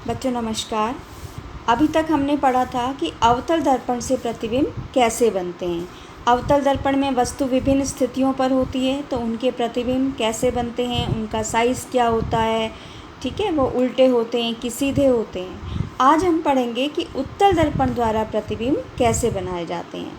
बच्चों नमस्कार। अभी तक हमने पढ़ा था कि अवतल दर्पण से प्रतिबिंब कैसे बनते हैं। अवतल दर्पण में वस्तु विभिन्न स्थितियों पर होती है तो उनके प्रतिबिंब कैसे बनते हैं, उनका साइज़ क्या होता है, ठीक है, वो उल्टे होते हैं कि सीधे होते हैं। आज हम पढ़ेंगे कि उत्तल दर्पण द्वारा प्रतिबिंब कैसे बनाए जाते हैं।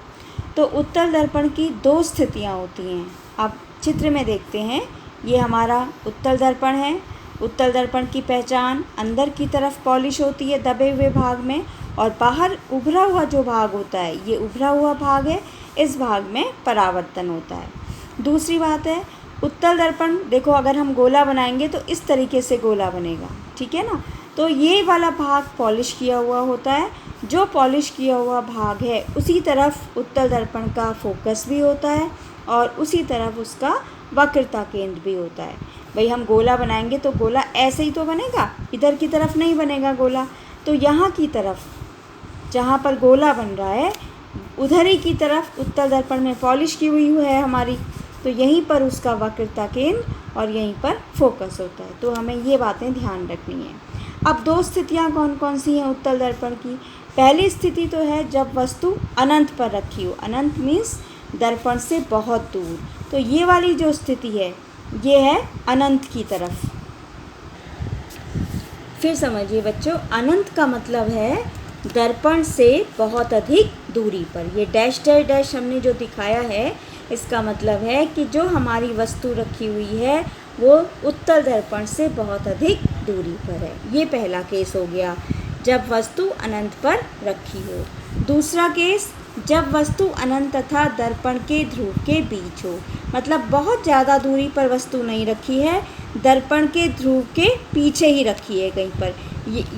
तो उत्तल दर्पण की दो स्थितियाँ होती हैं। अब चित्र में देखते हैं, ये हमारा उत्तल दर्पण है। उत्तल दर्पण की पहचान अंदर की तरफ पॉलिश होती है दबे हुए भाग में, और बाहर उभरा हुआ जो भाग होता है, ये उभरा हुआ भाग है, इस भाग में परावर्तन होता है। दूसरी बात है, उत्तल दर्पण देखो, अगर हम गोला बनाएंगे तो इस तरीके से गोला बनेगा, ठीक है ना। तो ये वाला भाग पॉलिश किया हुआ होता है। जो पॉलिश किया हुआ भाग है उसी तरफ उत्तल दर्पण का फोकस भी होता है और उसी तरफ उसका वक्रता केंद्र भी होता है। भाई हम गोला बनाएंगे तो गोला ऐसे ही तो बनेगा, इधर की तरफ नहीं बनेगा गोला। तो यहाँ की तरफ जहाँ पर गोला बन रहा है उधर ही की तरफ उत्तल दर्पण में पॉलिश की हुई है हमारी, तो यहीं पर उसका वक्रता केंद्र और यहीं पर फोकस होता है। तो हमें ये बातें ध्यान रखनी है। अब दो स्थितियाँ कौन कौन सी हैं उत्तल दर्पण की। पहली स्थिति तो है जब वस्तु अनंत पर रखी हो। अनंत मीन्स दर्पण से बहुत दूर। तो ये वाली जो स्थिति है ये है अनंत की तरफ। फिर समझिए बच्चों, अनंत का मतलब है दर्पण से बहुत अधिक दूरी पर। ये डैश डैश डैश हमने जो दिखाया है, इसका मतलब है कि जो हमारी वस्तु रखी हुई है वो उत्तल दर्पण से बहुत अधिक दूरी पर है। ये पहला केस हो गया, जब वस्तु अनंत पर रखी हो। दूसरा केस, जब वस्तु अनंत तथा दर्पण के ध्रुव के बीच हो। मतलब बहुत ज़्यादा दूरी पर वस्तु नहीं रखी है, दर्पण के ध्रुव के पीछे ही रखी है कहीं पर।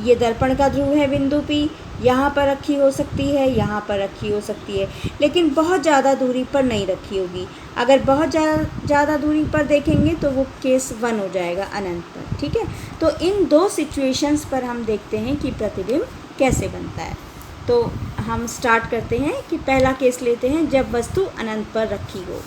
ये दर्पण का ध्रुव है बिंदु P, यहाँ पर रखी हो सकती है, यहाँ पर रखी हो सकती है, लेकिन बहुत ज़्यादा दूरी पर नहीं रखी होगी। अगर बहुत ज़्यादा दूरी पर देखेंगे तो वो केस 1 हो जाएगा अनंत पर, ठीक है। तो इन दो सिचुएशंस पर हम देखते हैं कि प्रतिबिंब कैसे बनता है। तो हम स्टार्ट करते हैं कि पहला केस लेते हैं जब वस्तु अनंत पर रखी हो।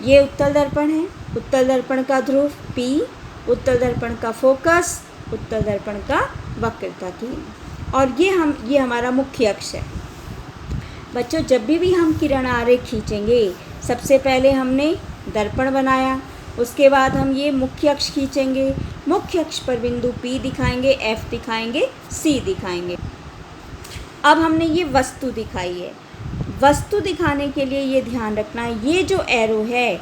ये उत्तल दर्पण है, उत्तल दर्पण का ध्रुव P, उत्तल दर्पण का फोकस, उत्तल दर्पण का वक्रता केंद्र, और ये हमारा मुख्य अक्ष है। बच्चों जब भी हम किरण आरेख खींचेंगे, सबसे पहले हमने दर्पण बनाया, उसके बाद हम ये मुख्य अक्ष खींचेंगे। मुख्य अक्ष पर बिंदु P दिखाएंगे, F दिखाएंगे, C दिखाएंगे। अब हमने ये वस्तु दिखाई है। वस्तु दिखाने के लिए ये ध्यान रखना है, ये जो एरो है,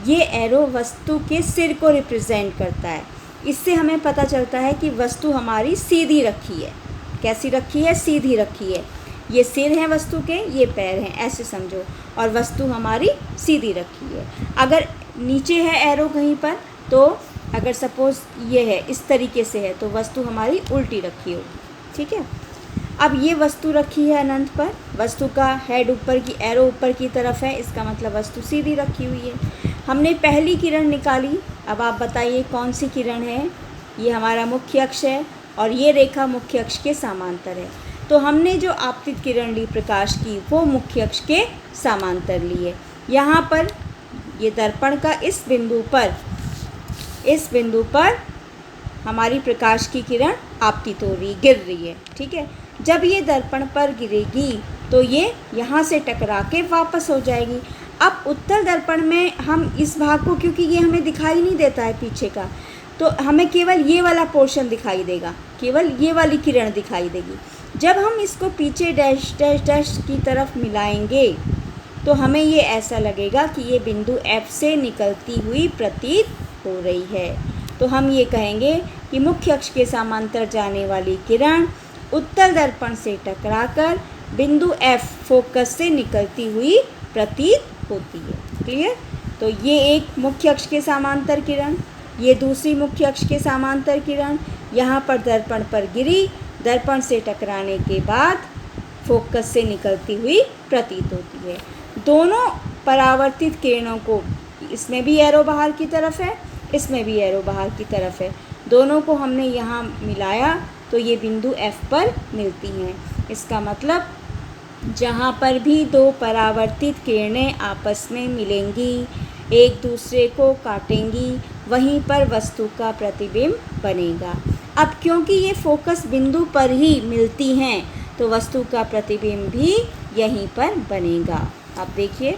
ये एरो वस्तु के सिर को रिप्रेजेंट करता है। इससे हमें पता चलता है कि वस्तु हमारी सीधी रखी है। कैसी रखी है? सीधी रखी है। ये सिर हैं वस्तु के, ये पैर हैं, ऐसे समझो, और वस्तु हमारी सीधी रखी है। अगर नीचे है एरो कहीं पर, तो अगर सपोज़ ये है इस तरीके से है तो वस्तु हमारी उल्टी रखी होगी, ठीक है। अब ये वस्तु रखी है अनंत पर, वस्तु का हेड ऊपर की, एरो ऊपर की तरफ है, इसका मतलब वस्तु सीधी रखी हुई है। हमने पहली किरण निकाली। अब आप बताइए कौन सी किरण है? ये हमारा मुख्य अक्ष है और ये रेखा मुख्य अक्ष के समांतर है। तो हमने जो आपतित किरण ली प्रकाश की, वो मुख्य अक्ष के समांतर ली है। यहाँ पर ये दर्पण का इस बिंदु पर हमारी प्रकाश की किरण आपतित हो रही, गिर रही है, ठीक है। जब ये दर्पण पर गिरेगी तो ये यहाँ से टकरा के वापस हो जाएगी। अब उत्तल दर्पण में हम इस भाग को, क्योंकि ये हमें दिखाई नहीं देता है पीछे का, तो हमें केवल ये वाला पोर्शन दिखाई देगा, केवल ये वाली किरण दिखाई देगी। जब हम इसको पीछे डैश डैश डैश की तरफ मिलाएंगे तो हमें ये ऐसा लगेगा कि ये बिंदु F से निकलती हुई प्रतीत हो रही है। तो हम ये कहेंगे कि मुख्य अक्ष के समांतर जाने वाली किरण उत्तल दर्पण से टकराकर बिंदु F फोकस से निकलती हुई प्रतीत होती है। क्लियर? तो ये एक मुख्य अक्ष के समांतर किरण, ये दूसरी मुख्य अक्ष के समांतर किरण यहाँ पर दर्पण पर गिरी, दर्पण से टकराने के बाद फोकस से निकलती हुई प्रतीत होती है। दोनों परावर्तित किरणों को, इसमें भी एरो बाहर की तरफ है, इसमें भी एरो बाहर की तरफ है, दोनों को हमने यहाँ मिलाया तो ये बिंदु F पर मिलती हैं। इसका मतलब जहाँ पर भी दो परावर्तित किरणें आपस में मिलेंगी, एक दूसरे को काटेंगी, वहीं पर वस्तु का प्रतिबिंब बनेगा। अब क्योंकि ये फोकस बिंदु पर ही मिलती हैं तो वस्तु का प्रतिबिंब भी यहीं पर बनेगा। अब देखिए,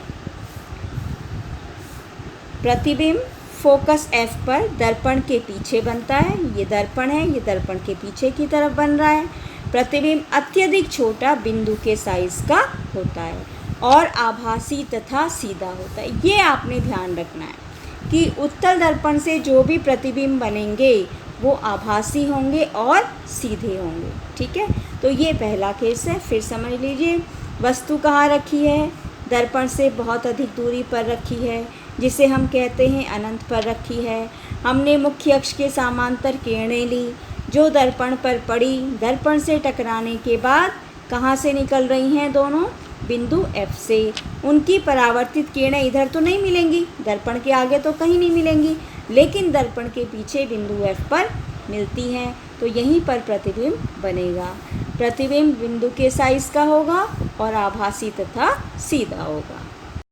प्रतिबिंब फोकस F पर दर्पण के पीछे बनता है। ये दर्पण है, ये दर्पण के पीछे की तरफ बन रहा है। प्रतिबिंब अत्यधिक छोटा बिंदु के साइज का होता है और आभासी तथा सीधा होता है। ये आपने ध्यान रखना है कि उत्तल दर्पण से जो भी प्रतिबिंब बनेंगे वो आभासी होंगे और सीधे होंगे। ठीक है, तो ये पहला केस है। फिर समझ लीजिए, वस्तु कहाँ रखी है? दर्पण से बहुत अधिक दूरी पर रखी है, जिसे हम कहते हैं अनंत पर रखी है। हमने मुख्य अक्ष के समांतर किरणें ली जो दर्पण पर पड़ी। दर्पण से टकराने के बाद कहाँ से निकल रही हैं? दोनों बिंदु F से। उनकी परावर्तित किरणें इधर तो नहीं मिलेंगी, दर्पण के आगे तो कहीं नहीं मिलेंगी, लेकिन दर्पण के पीछे बिंदु F पर मिलती हैं, तो यहीं पर प्रतिबिंब बनेगा। प्रतिबिंब बिंदु के साइज का होगा और आभासी तथा सीधा होगा।